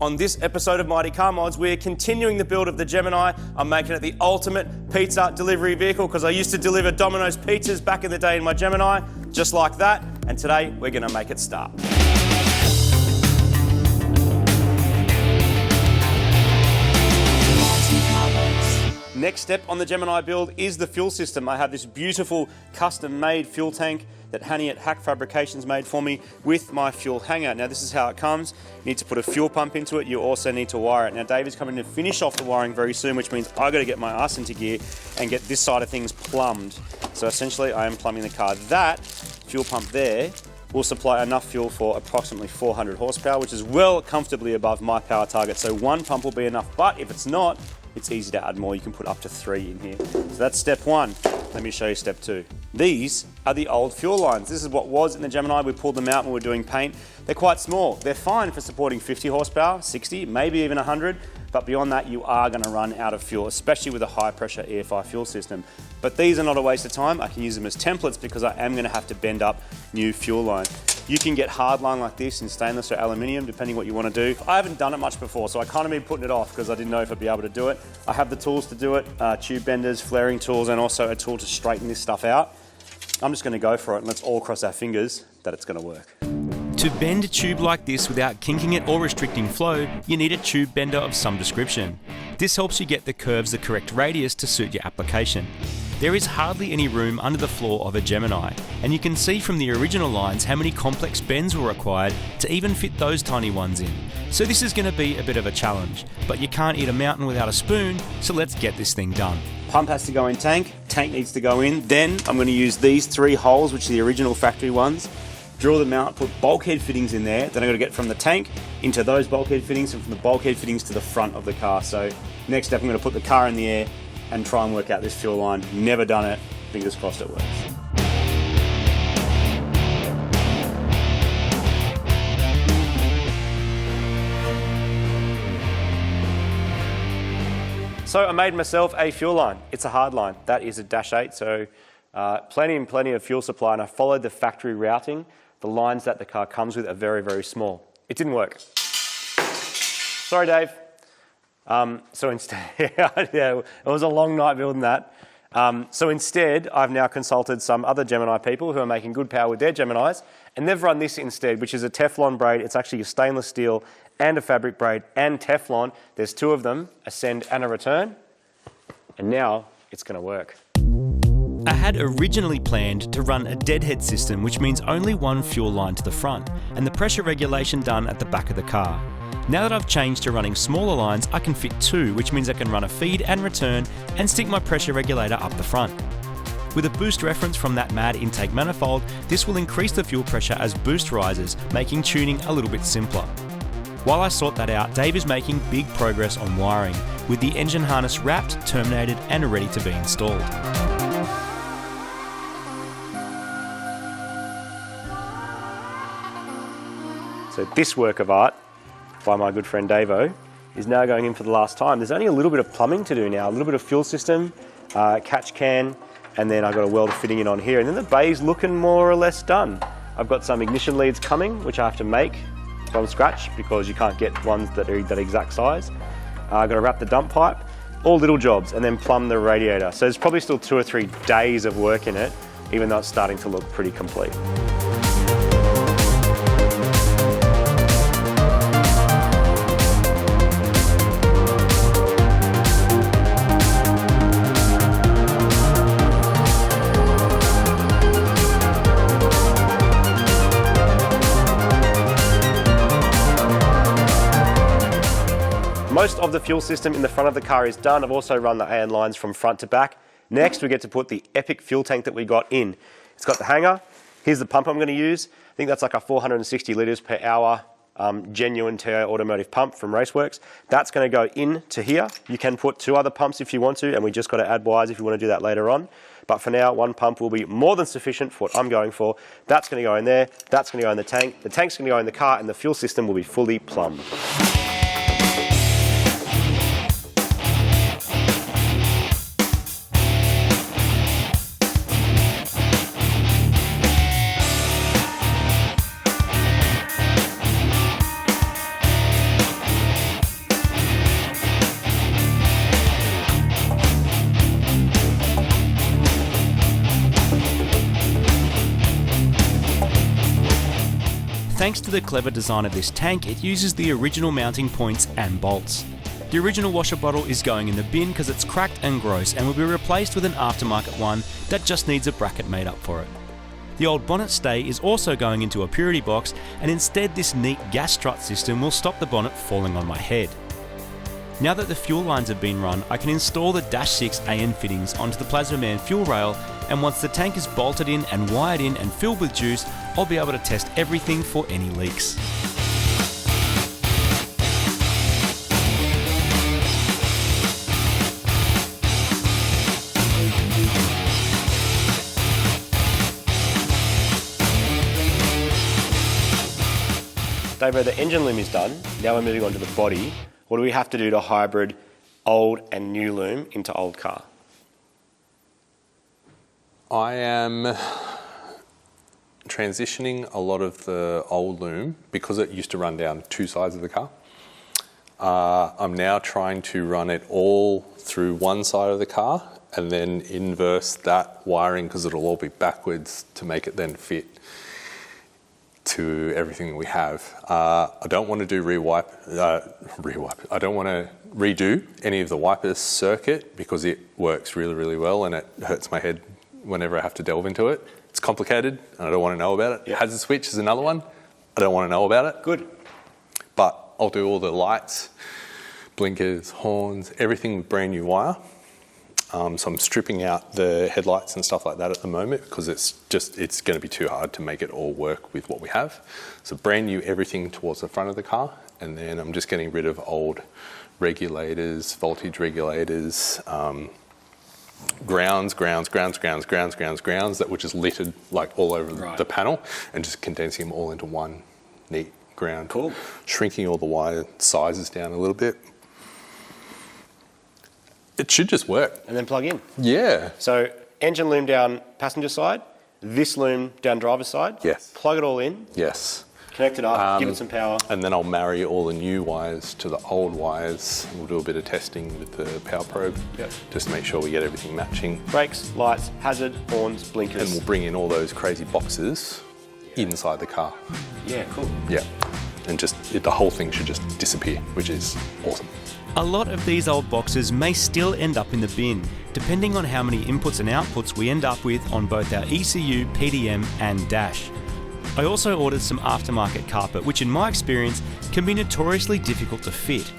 On this episode of Mighty Car Mods, we're continuing the build of the Gemini. I'm making it the ultimate pizza delivery vehicle because I used to deliver Domino's pizzas back in the day in my Gemini, just like that. And today, we're going to make it start. Next step on the Gemini build is the fuel system. I have this beautiful custom-made fuel tank that Hani at Hack Fabrications made for me with my fuel hanger. Now this is how it comes. You need to put a fuel pump into it. You also need to wire it. Now David's coming to finish off the wiring very soon, which means I got to get my ass into gear and get this side of things plumbed. So essentially I am plumbing the car. That fuel pump there will supply enough fuel for approximately 400 horsepower, which is well comfortably above my power target. So one pump will be enough, but if it's not, it's easy to add more. You can put up to 3 in here. So that's step 1. Let me show you step 2. These are the old fuel lines. This is what was in the Gemini. We pulled them out when we were doing paint. They're quite small. They're fine for supporting 50 horsepower, 60, maybe even 100. But beyond that, you are going to run out of fuel, especially with a high pressure EFI fuel system. But these are not a waste of time. I can use them as templates because I am going to have to bend up new fuel line. You can get hard line like this in stainless or aluminium, depending what you want to do. I haven't done it much before, so I kind of been putting it off because I didn't know if I'd be able to do it. I have the tools to do it, tube benders, flaring tools, and also a tool to straighten this stuff out. I'm just going to go for it and let's all cross our fingers that it's going to work. To bend a tube like this without kinking it or restricting flow, you need a tube bender of some description. This helps you get the curves the correct radius to suit your application. There is hardly any room under the floor of a Gemini, and you can see from the original lines how many complex bends were required to even fit those tiny ones in. So this is going to be a bit of a challenge, but you can't eat a mountain without a spoon, so let's get this thing done. Pump has to go in tank needs to go in. Then I'm going to use these 3 holes, which are the original factory ones, drill them out, put bulkhead fittings in there. Then I'm going to get from the tank into those bulkhead fittings and from the bulkhead fittings to the front of the car. So next step, I'm going to put the car in the air and try and work out this fuel line. Never done it. Fingers crossed it works. So I made myself a fuel line. It's a hard line. That is a -8, so plenty of fuel supply, and I followed the factory routing. The lines that the car comes with are very, very small. It didn't work. Sorry, Dave. So instead, yeah, it was a long night building that. So instead, I've now consulted some other Gemini people who are making good power with their Geminis, and they've run this instead, which is a Teflon braid. It's actually a stainless steel and a fabric braid and Teflon. There's 2 of them, a send and a return, and now it's going to work. I had originally planned to run a deadhead system, which means only one fuel line to the front, and the pressure regulation done at the back of the car. Now that I've changed to running smaller lines, I can fit 2, which means I can run a feed and return and stick my pressure regulator up the front. With a boost reference from that mad intake manifold, this will increase the fuel pressure as boost rises, making tuning a little bit simpler. While I sort that out, Dave is making big progress on wiring, with the engine harness wrapped, terminated and ready to be installed. So this work of art by my good friend Davo is now going in for the last time. There's only a little bit of plumbing to do now, a little bit of fuel system, catch can, and then I've got a welder fitting it on here, and then the bay's looking more or less done. I've got some ignition leads coming, which I have to make from scratch because you can't get ones that are that exact size. I've got to wrap the dump pipe, all little jobs, and then plumb the radiator. So there's probably still 2 or 3 days of work in it, even though it's starting to look pretty complete. Most of the fuel system in the front of the car is done. I've also run the AN lines from front to back. Next, we get to put the epic fuel tank that we got in. It's got the hanger. Here's the pump I'm going to use. I think that's like a 460 litres per hour genuine TO automotive pump from Raceworks. That's going to go into here. You can put 2 other pumps if you want to, and we just got to add wires if you want to do that later on. But for now, 1 pump will be more than sufficient for what I'm going for. That's going to go in there. That's going to go in the tank. The tank's going to go in the car, and the fuel system will be fully plumbed. Thanks to the clever design of this tank, it uses the original mounting points and bolts. The original washer bottle is going in the bin because it's cracked and gross and will be replaced with an aftermarket one that just needs a bracket made up for it. The old bonnet stay is also going into a purity box, and instead this neat gas strut system will stop the bonnet falling on my head. Now that the fuel lines have been run, I can install the Dash 6 AN fittings onto the Plasmaman fuel rail, and once the tank is bolted in and wired in and filled with juice, I'll be able to test everything for any leaks. Davo, the engine loom is done. Now we're moving on to the body. What do we have to do to hybrid old and new loom into old car? I am transitioning a lot of the old loom because it used to run down two sides of the car. I'm now trying to run it all through one side of the car and then inverse that wiring because it'll all be backwards to make it then fit to everything we have. I don't want to do I don't want to redo any of the wiper circuit because it works really, really well and it hurts my head whenever I have to delve into it. It's complicated and I don't want to know about it. Yep. Hazard switch is another one. I don't want to know about it. Good. But I'll do all the lights, blinkers, horns, everything with brand new wire. So I'm stripping out the headlights and stuff like that at the moment because it's going to be too hard to make it all work with what we have. So brand new everything towards the front of the car, and then I'm just getting rid of old regulators, voltage regulators, grounds that were just littered like all over the panel, and just condensing them all into one neat ground. Cool. Shrinking all the wire sizes down a little bit. It should just work. And then plug in. Yeah. So engine loom down passenger side, this loom down driver's side. Yes. Plug it all in. Yes. Connect it up, give it some power. And then I'll marry all the new wires to the old wires. We'll do a bit of testing with the power probe. Yep. Just to make sure we get everything matching. Brakes, lights, hazard, horns, blinkers. And we'll bring in all those crazy boxes inside the car. Yeah, cool. Yeah. And the whole thing should just disappear, which is awesome. A lot of these old boxes may still end up in the bin, depending on how many inputs and outputs we end up with on both our ECU, PDM and dash. I also ordered some aftermarket carpet, which in my experience can be notoriously difficult to fit.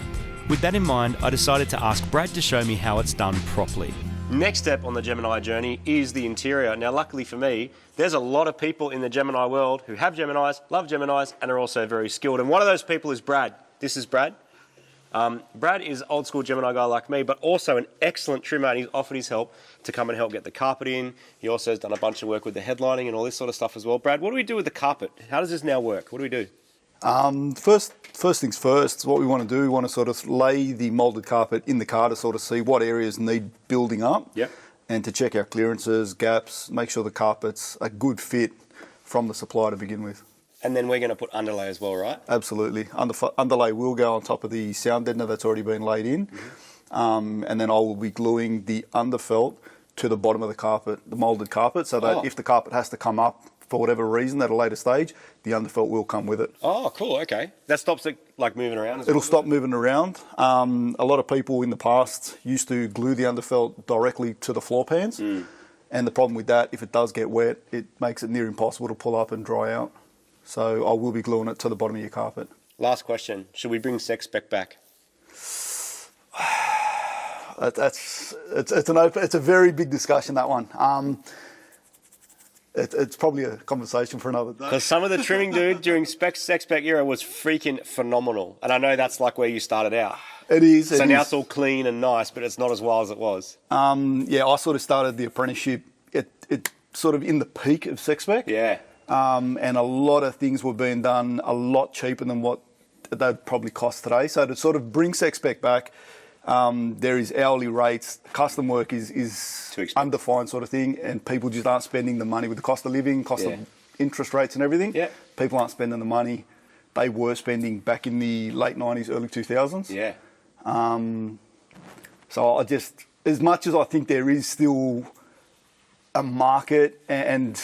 With that in mind, I decided to ask Brad to show me how it's done properly. Next step on the Gemini journey is the interior. Now, luckily for me, there's a lot of people in the Gemini world who have Geminis, love Geminis, and are also very skilled. And one of those people is Brad. This is Brad. Brad is old school Gemini guy like me, but also an excellent trimmer, and he's offered his help to come and help get the carpet in. He also has done a bunch of work with the headlining and all this sort of stuff as well. Brad, what do we do with the carpet? How does this now work? What do we do? First things first, what we want to do, we want to sort of lay the moulded carpet in the car to sort of see what areas need building up. Yep. And to check our clearances, gaps, make sure the carpet's a good fit from the supplier to begin with. And then we're going to put underlay as well, right? Absolutely. Underlay will go on top of the sound deadener that's already been laid in. Mm-hmm. And then I will be gluing the underfelt to the bottom of the carpet, the moulded carpet, so that if the carpet has to come up for whatever reason at a later stage, the underfelt will come with it. Oh, cool, okay. That stops it like moving around as well? It'll stop moving around. A lot of people in the past used to glue the underfelt directly to the floor pans. And the problem with that, if it does get wet, it makes it near impossible to pull up and dry out. So I will be gluing it to the bottom of your carpet. Last question. Should we bring Sex Spec back? It's a very big discussion, that one. It's probably a conversation for another day. Because some of the trimming, dude, during Sex Spec era was freaking phenomenal. And I know that's like where you started out. It is. So now it's all clean and nice, but it's not as wild as it was. Yeah, I sort of started the apprenticeship it sort of in the peak of Sex Spec. Yeah. And a lot of things were being done a lot cheaper than what they'd probably cost today. So to sort of bring Sex Spec back, there is hourly rates. Custom work is undefined sort of thing, and people just aren't spending the money with the cost of living, cost of interest rates and everything. Yeah. People aren't spending the money they were spending back in the late 90s, early 2000s. Yeah. So I just, as much as I think there is still a market and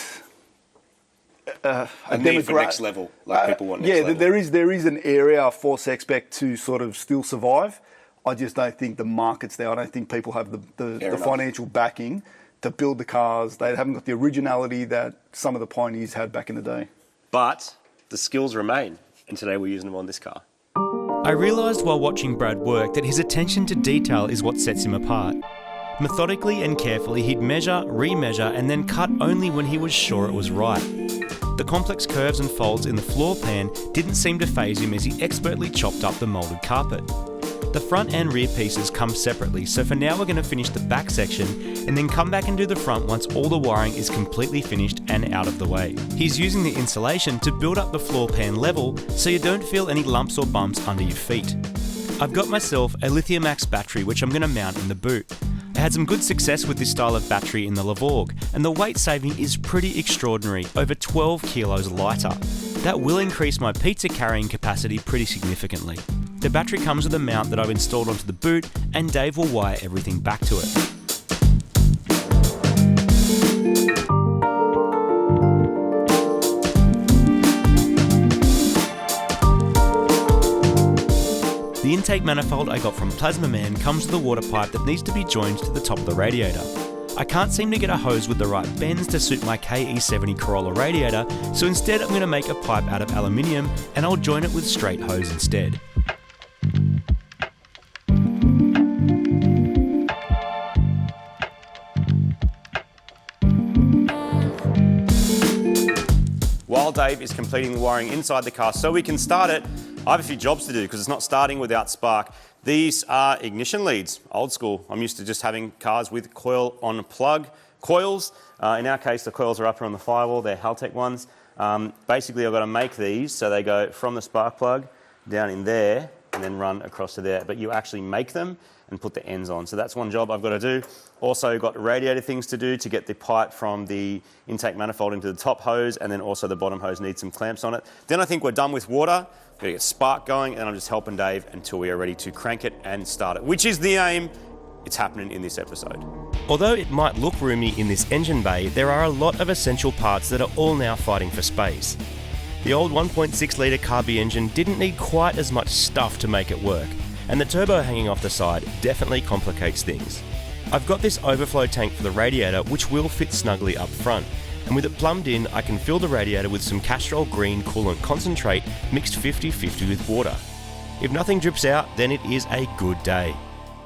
a need for next level, like people want next level. there is an area for Sexpec to sort of still survive. I just don't think the market's there. I don't think people have the financial backing to build the cars. They haven't got the originality that some of the pioneers had back in the day. But the skills remain, and today we're using them on this car. I realised while watching Brad work that his attention to detail is what sets him apart. Methodically and carefully, he'd measure, remeasure, and then cut only when he was sure it was right. The complex curves and folds in the floor plan didn't seem to faze him as he expertly chopped up the moulded carpet. The front and rear pieces come separately, so for now we're going to finish the back section and then come back and do the front once all the wiring is completely finished and out of the way. He's using the insulation to build up the floor pan level so you don't feel any lumps or bumps under your feet. I've got myself a Lithiumax battery which I'm going to mount in the boot. I had some good success with this style of battery in the Levorg, and the weight saving is pretty extraordinary, over 12 kilos lighter. That will increase my pizza carrying capacity pretty significantly. The battery comes with a mount that I've installed onto the boot, and Dave will wire everything back to it. The intake manifold I got from Plasma Man comes with a water pipe that needs to be joined to the top of the radiator. I can't seem to get a hose with the right bends to suit my KE70 Corolla radiator, so instead I'm going to make a pipe out of aluminium and I'll join it with straight hose instead. While Dave is completing the wiring inside the car so we can start it, I have a few jobs to do because it's not starting without spark. These are ignition leads, old school. I'm used to just having cars with coil on plug coils. In our case, the coils are up here on the firewall. They're Haltech ones. Basically, I've got to make these so they go from the spark plug down in there and then run across to there. But you actually make them and put the ends on. So that's one job I've got to do. Also got radiator things to do to get the pipe from the intake manifold into the top hose, and then also the bottom hose needs some clamps on it. Then I think we're done with water. We're going to get spark going, and I'm just helping Dave until we are ready to crank it and start it, which is the aim. It's happening in this episode. Although it might look roomy in this engine bay, there are a lot of essential parts that are all now fighting for space. The old 1.6 litre carby engine didn't need quite as much stuff to make it work, and the turbo hanging off the side definitely complicates things. I've got this overflow tank for the radiator which will fit snugly up front, and with it plumbed in I can fill the radiator with some Castrol green coolant concentrate mixed 50-50 with water. If nothing drips out, then it is a good day.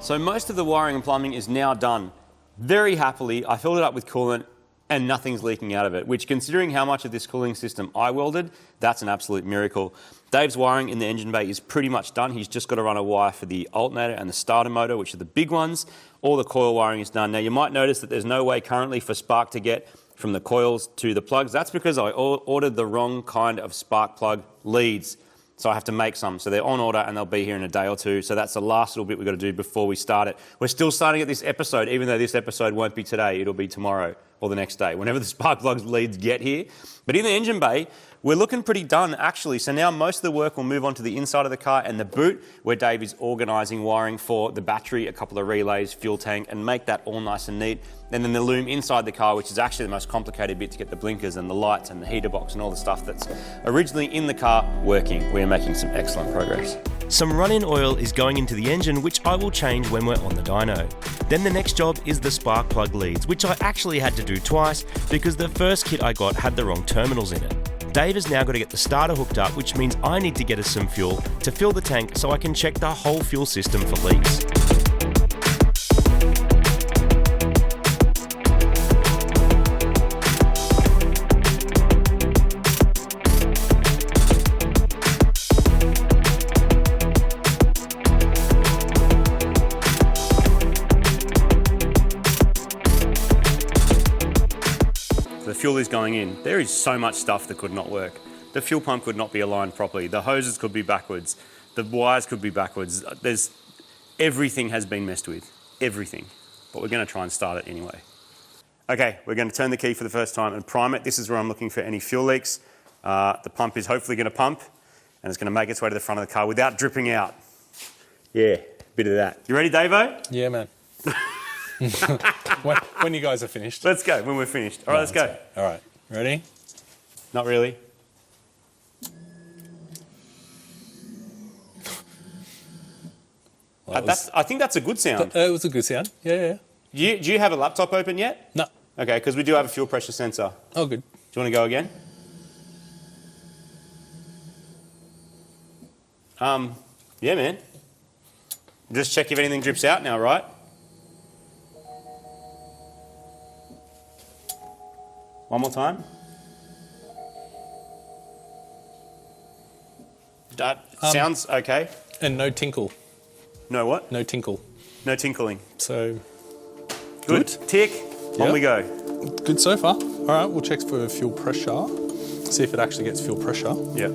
So most of the wiring and plumbing is now done. Very happily, I filled it up with coolant and nothing's leaking out of it, which, considering how much of this cooling system I welded, that's an absolute miracle. Dave's wiring in the engine bay is pretty much done. He's just got to run a wire for the alternator and the starter motor, which are the big ones. All the coil wiring is done. Now, you might notice that there's no way currently for spark to get from the coils to the plugs. That's because I ordered the wrong kind of spark plug leads. So I have to make some. So they're on order and they'll be here in a day or two. So that's the last little bit we've got to do before we start it. We're still starting at this episode, even though this episode won't be today. It'll be tomorrow or the next day, whenever the spark plugs leads get here. But in the engine bay, we're looking pretty done, actually. So now most of the work will move on to the inside of the car and the boot, where Dave is organising wiring for the battery, a couple of relays, fuel tank, and make that all nice and neat. And then the loom inside the car, which is actually the most complicated bit to get the blinkers and the lights and the heater box and all the stuff that's originally in the car working. We're making some excellent progress. Some run-in oil is going into the engine, which I will change when we're on the dyno. Then the next job is the spark plug leads, which I actually had to do twice because the first kit I got had the wrong terminals in it. Dave has now got to get the starter hooked up, which means I need to get us some fuel to fill the tank so I can check the whole fuel system for leaks. The fuel is going in. There is so much stuff that could not work. The fuel pump could not be aligned properly. The hoses could be backwards. The wires could be backwards. Everything has been messed with. Everything. But we're going to try and start it anyway. Okay, we're going to turn the key for the first time and prime it. This is where I'm looking for any fuel leaks. The pump is hopefully going to pump and it's going to make its way to the front of the car without dripping out. Yeah, a bit of that. You ready, Davo? Yeah, man. when you guys are finished. Let's go, when we're finished. All right, let's go. All right, ready? Not really? Well, I think that's a good sound. it was a good sound. Yeah. Do you have a laptop open yet? No. Okay, because we do have a fuel pressure sensor. Oh, good. Do you want to go again? Yeah, man. Just check if anything drips out now, right? One more time. That sounds okay. And no tinkle. No what? No tinkle. No tinkling. So, Good. Tick. On Yep. we go. good so far. All right, we'll check for fuel pressure. See if it actually gets fuel pressure. Yep.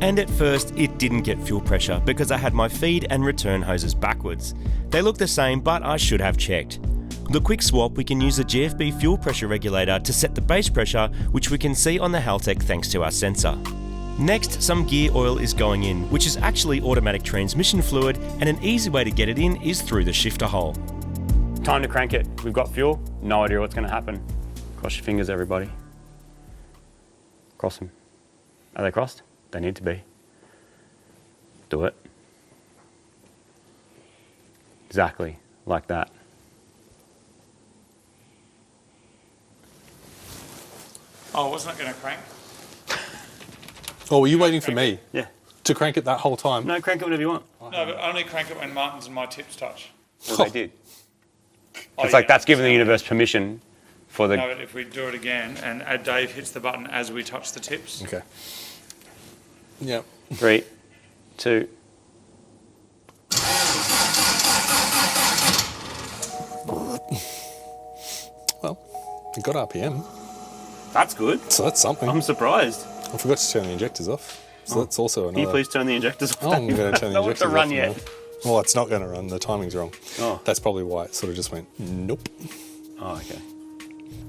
And at first, it didn't get fuel pressure because I had my feed and return hoses backwards. They look the same, but I should have checked. With a quick swap, we can use the GFB fuel pressure regulator to set the base pressure, which we can see on the Haltech thanks to our sensor. Next, some gear oil is going in, which is actually automatic transmission fluid, and an easy way to get it in is through the shifter hole. Time to crank it. We've got fuel. No idea what's going to happen. Cross your fingers, everybody. Cross them. Are they crossed? They need to be. Do it. Exactly like that. Oh, wasn't it going to crank? Oh, were you waiting for me Yeah. to crank it that whole time? No, crank it whenever you want. No, but only crank it when Martin's and my tips touch. Well, they did. Oh, It's like yeah. that's giving the universe permission for the... No, but if we do it again and Dave hits the button as we touch the tips. Okay. Yep. 3, 2... Well, you got RPM, That's good. so that's something. I'm surprised. I forgot to turn the injectors off, so that's also another. Can you please turn the injectors off? Oh, I'm going to turn the I don't want injectors it to run off yet. now. Well, it's not going to run. The timing's wrong. Oh. That's probably why it sort of just went, nope. Oh, okay.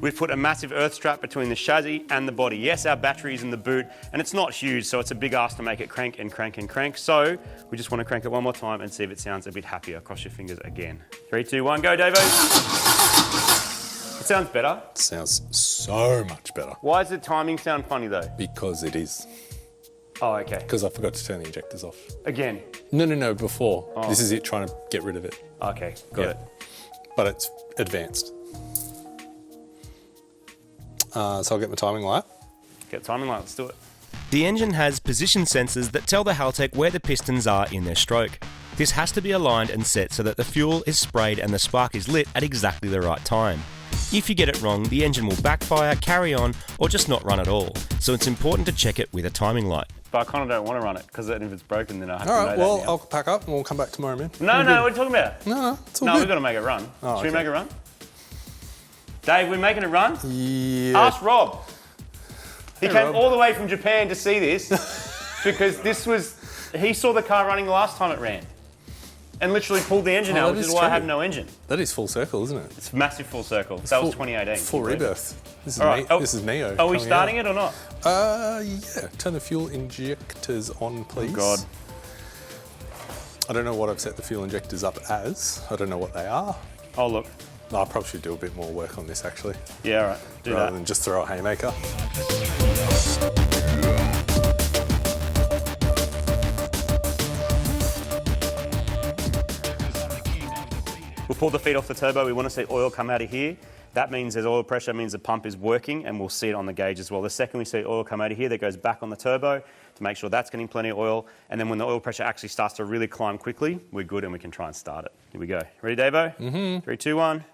We've put a massive earth strap between the chassis and the body. Yes, our battery is in the boot, and it's not huge, so it's a big ask to make it crank and crank and crank. So we just want to crank it one more time and see if it sounds a bit happier. Cross your fingers again. 3, 2, 1, go, Davo. It sounds better. It sounds so much better Why does the timing sound funny, though? because it is. Oh, okay. Because I forgot to turn the injectors off. Again. No, before. This is it trying to get rid of it. Okay, got Yeah. it. But it's advanced. So I'll get my timing light. Get timing light, let's do it. The engine has position sensors that tell the Haltech where the pistons are in their stroke. This has to be aligned and set so that the fuel is sprayed and the spark is lit at exactly the right time. If you get it wrong, the engine will backfire, carry on, or just not run at all. So it's important to check it with a timing light. But I kind of don't want to run it, because if it's broken, then I have All to right, know well, that now. I'll pack up and we'll come back tomorrow, man. No, what are you talking about? No, it's all No, good. we've got to make it run. Oh, Should we okay. make it run? Dave, we're making it run? Yeah. Ask Rob. He Hey, came Rob. all the way from Japan to see this because he saw the car running the last time it ran and literally pulled the engine Oh, out, that which is is why I true. have no engine. That is full circle, isn't it? It's a massive full circle. That was Full- 2018. Full rebirth. This is, All right. This is Neo. Are we coming starting out. it or not? Yeah. Turn the fuel injectors on, please. God. I don't know what I've set the fuel injectors up as. I don't know what they are. Oh, look. I probably should do a bit more work on this, actually, Yeah, all right. Do rather that. than just throw a haymaker. We'll pull the feet off the turbo. We want to see oil come out of here. That means there's oil pressure, means the pump is working, and we'll see it on the gauge as well. The second we see oil come out of here, that goes back on the turbo to make sure that's getting plenty of oil. And then when the oil pressure actually starts to really climb quickly, we're good and we can try and start it. Here we go. Ready, Davo? Mm-hmm. 3, 2, 1.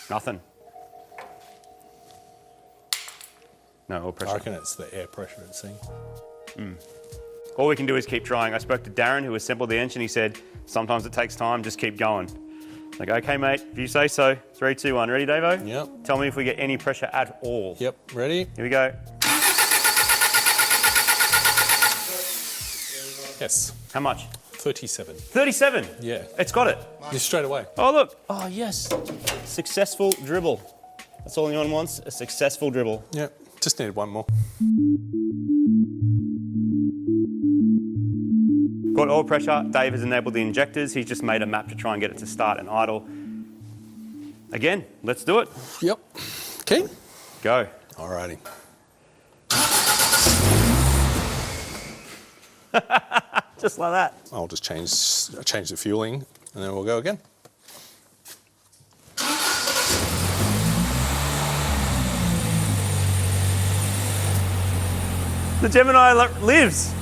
Nothing. No oil I pressure. reckon it's the air pressure it's seeing. All we can do is keep trying. I spoke to Darren, who assembled the engine. He said, sometimes it takes time, just keep going. Like, okay, mate, if you say so. 3, 2, 1. Ready, Davo? Yep. Tell me if we get any pressure at all. Yep, ready? Here we go. Yes. How much? 37. 37. Yeah. It's got it. Just straight away. Oh, look. Oh, yes. Successful dribble. That's all anyone wants, a successful dribble. Yep. Just needed one more. Got oil pressure. Dave has enabled the injectors. He's just made a map to try and get it to start and idle. Again, let's do it. Yep. Okay. Go. Alrighty. Just like that. I'll just change the fueling and then we'll go again. The Gemini lives.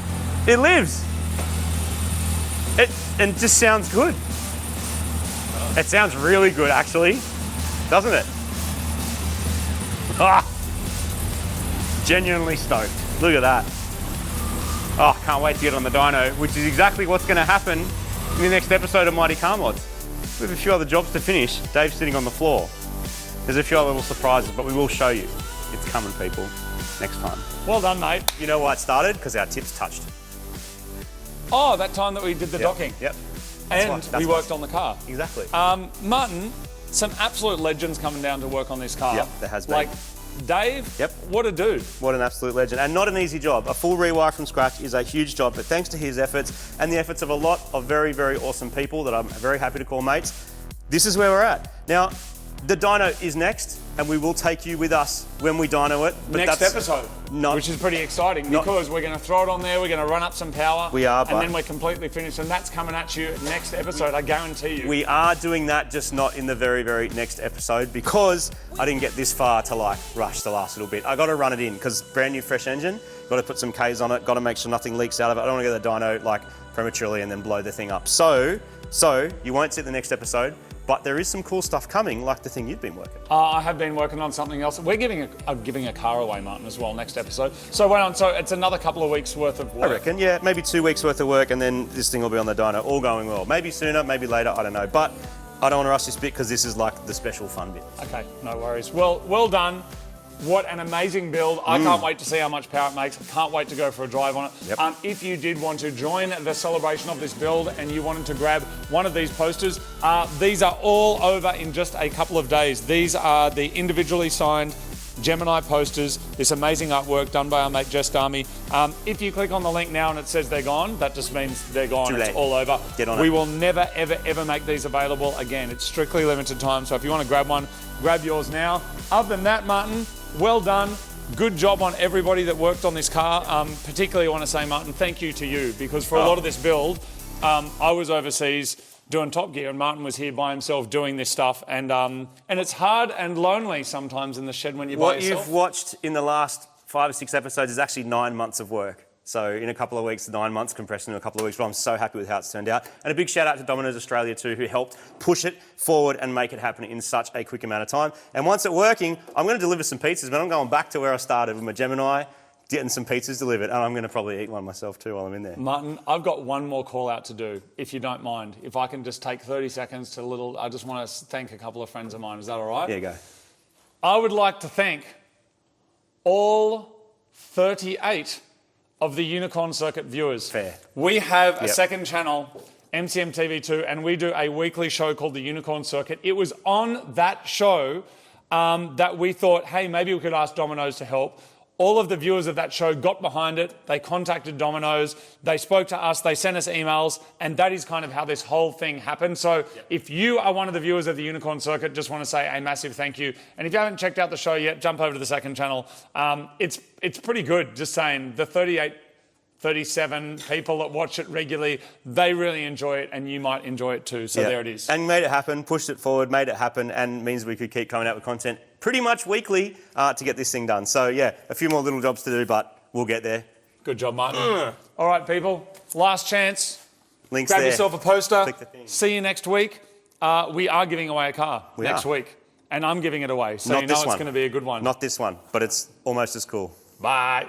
It lives. And just sounds good. It sounds really good, actually, doesn't it? Ah, genuinely stoked. Look at that. Oh, can't wait to get on the dyno, which is exactly what's going to happen in the next episode of Mighty Car Mods. We have a few other jobs to finish. Dave's sitting on the floor. There's a few other little surprises, but we will show you. It's coming, people, next time. Well done, mate. You know why it started? Because our tips touched. Oh, that time that we did the docking. Yep. And we worked on the car. Exactly. Martin, some absolute legends coming down to work on this car. Yep, there has been. Like Dave, Yep. what a dude. What an absolute legend. And not an easy job. A full rewire from scratch is a huge job, but thanks to his efforts and the efforts of a lot of very, very awesome people that I'm very happy to call mates, this is where we're at. Now, the dyno is next, and we will take you with us when we dyno it. But Next episode, not- which is pretty exciting because we're going to throw it on there, we're going to run up some power. We are, and then we're completely finished, and that's coming at you next episode, I guarantee you. We are doing that, just not in the very, very next episode, because I didn't get this far to like rush the last little bit. I got to run it in because brand new fresh engine, got to put some Ks on it, got to make sure nothing leaks out of it. I don't want to get the dyno like prematurely and then blow the thing up. So you won't see the next episode. But there is some cool stuff coming, like the thing you've been working on. I have been working on something else. We're giving a car away, Martin, as well, next episode. So it's another couple of weeks worth of work. I reckon, yeah, maybe 2 weeks worth of work, and then this thing will be on the dyno, all going well. Maybe sooner, maybe later, I don't know. But I don't want to rush this bit because this is like the special fun bit. Okay, no worries. Well done. What an amazing build. I can't wait to see how much power it makes. I can't wait to go for a drive on it. Yep. If you did want to join the celebration of this build and you wanted to grab one of these posters, these are all over in just a couple of days. These are the individually signed Gemini posters, this amazing artwork done by our mate Jess Darmy. If you click on the link now and it says they're gone, that just means they're gone. It's all over. Get on it. We will never, ever, ever make these available again. It's strictly limited time. So if you want to grab one, grab yours now. Other than that, Martin, well done. Good job on everybody that worked on this car. Particularly want to say, Martin, thank you to you, because for a lot of this build, I was overseas doing Top Gear and Martin was here by himself doing this stuff. And it's hard and lonely sometimes in the shed when you're by yourself. What you've watched in the last 5 or 6 episodes is actually 9 months of work. So in a couple of weeks, 9 months compressed into a couple of weeks, but I'm so happy with how it's turned out. And a big shout out to Domino's Australia too, who helped push it forward and make it happen in such a quick amount of time. And once it's working, I'm going to deliver some pizzas, but I'm going back to where I started with my Gemini, getting some pizzas delivered, and I'm going to probably eat one myself too while I'm in there. Martin, I've got one more call out to do, if you don't mind. If I can just take 30 seconds to I just want to thank a couple of friends of mine. Is that all right? There you go. I would like to thank all 38 of the Unicorn Circuit viewers. Fair. We have a second channel, MCM TV2, and we do a weekly show called the Unicorn Circuit. It was on that show that we thought, hey, maybe we could ask Domino's to help. All of the viewers of that show got behind it. They contacted Domino's. They spoke to us. They sent us emails. And that is kind of how this whole thing happened. So if you are one of the viewers of the Unicorn Circuit, just want to say a massive thank you. And if you haven't checked out the show yet, jump over to the second channel. It's pretty good, just saying. The 37 people that watch it regularly, they really enjoy it, and you might enjoy it too. So there it is. And made it happen, pushed it forward, made it happen, and means we could keep coming out with content pretty much weekly to get this thing done. So yeah, a few more little jobs to do, but we'll get there. Good job, Martin. All right, people, last chance. Links Grab there. yourself a poster. Click the thing. See you next week. We are giving away a car next week, and I'm giving it away. So Not you know this it's one. going to be a good one. Not this one, but it's almost as cool. Bye.